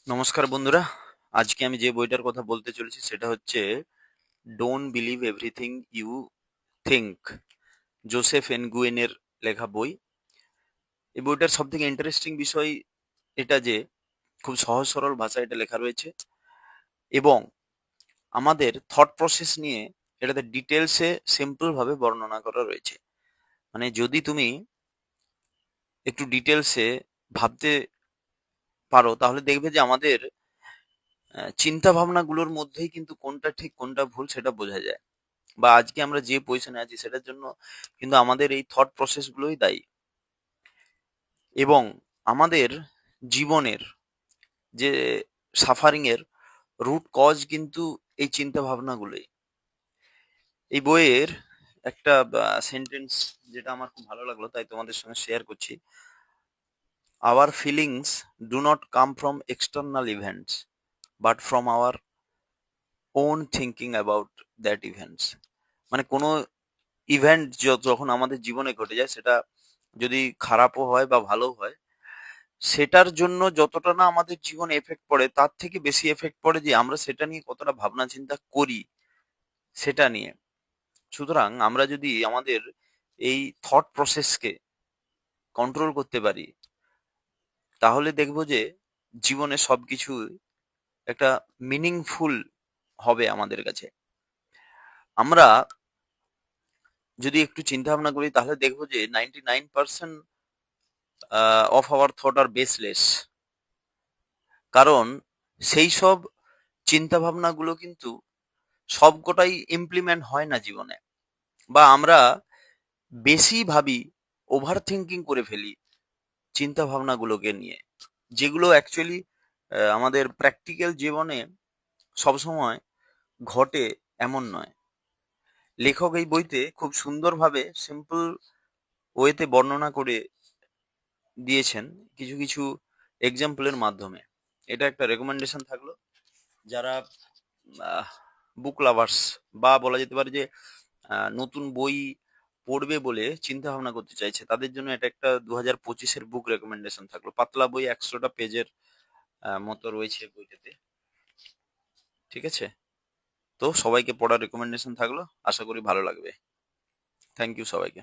নমস্কার বন্ধুরা। আজকে আমি যে বইটার কথা বলতে চলেছি সেটা হচ্ছে don't believe everything you think, Joseph এনগুয়েনের লেখা বই। এই বইটার সব থেকে ইন্টারেস্টিং বিষয় এটা যে খুব সহজ সরল ভাষায় এটা লেখা রয়েছে এবং আমাদের থট প্রসেস নিয়ে এটাতে ডিটেলসে সিম্পল ভাবে বর্ণনা করা রয়েছে। মানে যদি তুমি একটু ডিটেলসে ভাবতে পারো তাহলে দেখবে যে আমাদের চিন্তা ভাবনাগুলোর মধ্যেই কিন্তু কোনটা ঠিক কোনটা ভুল সেটা বোঝা যায়। বা আজকে আমরা যে পজিশনে আছি সেটার জন্য কিন্তু আমাদের এই থট প্রসেস গুলোই দায়ী। এবং আমাদের জীবনের যে সাফারিং এর রুট কজ কিন্তু এই চিন্তা ভাবনাগুলোই। এই বইয়ের একটা সেন্টেন্স যেটা আমার খুব ভালো লাগলো তাই তোমাদের সঙ্গে শেয়ার করছি। Our feelings do not come from external events but from our own thinking about that events. মানে কোনো ইভেন্ট যখন আমাদের জীবনে ঘটে যায় সেটা যদি খারাপও হয় বা ভালো হয়, সেটার জন্য যতটা না আমাদের জীবনে এফেক্ট পড়ে তার থেকে বেশি এফেক্ট পড়ে যে আমরা সেটা নিয়ে কতটা ভাবনা চিন্তা করি সেটা নিয়ে। সুতরাং আমরা যদি আমাদের এই থট প্রসেসকে কন্ট্রোল করতে পারি তাহলে দেখবো যে জীবনে সবকিছু একটা মিনিংফুল হবে আমাদের কাছে। আমরা যদি একটু চিন্তা ভাবনা করি তাহলে দেখবো যে 99% of our thought are baseless. কারণ সেই সব চিন্তা ভাবনাগুলো কিন্তু সবকটাই ইমপ্লিমেন্ট হয় না জীবনে। বা আমরা বেশি ভাবি, ওভার থিঙ্কিং করে ফেলি চিন্তা ভাবনাগুলোকে নিয়ে, যেগুলো অ্যাকচুয়ালি আমাদের প্র্যাকটিক্যাল জীবনে সবসময় ঘটে এমন নয়। লেখক এই বইতে খুব সুন্দরভাবে সিম্পল ওয়েতে বর্ণনা করে দিয়েছেন কিছু কিছু এক্সাম্পলের মাধ্যমে। এটা একটা রেকমেন্ডেশন থাকলো যারা বুক লাভার্স বা বলা যেতে পারে যে নতুন বই পড়বে বলে চিন্তা ভাবনা করতে চাইছে তাদের জন্য এটা একটা 2025-এর বুক রেকমেন্ডেশন থাকলো। পাতলা বই, 100টা পেজের মতো রয়েছে বইটাতে। ঠিক আছে, তো সবাইকে পড়ার রেকমেন্ডেশন থাকলো, আশা করি ভালো লাগবে। থ্যাংক ইউ সবাইকে।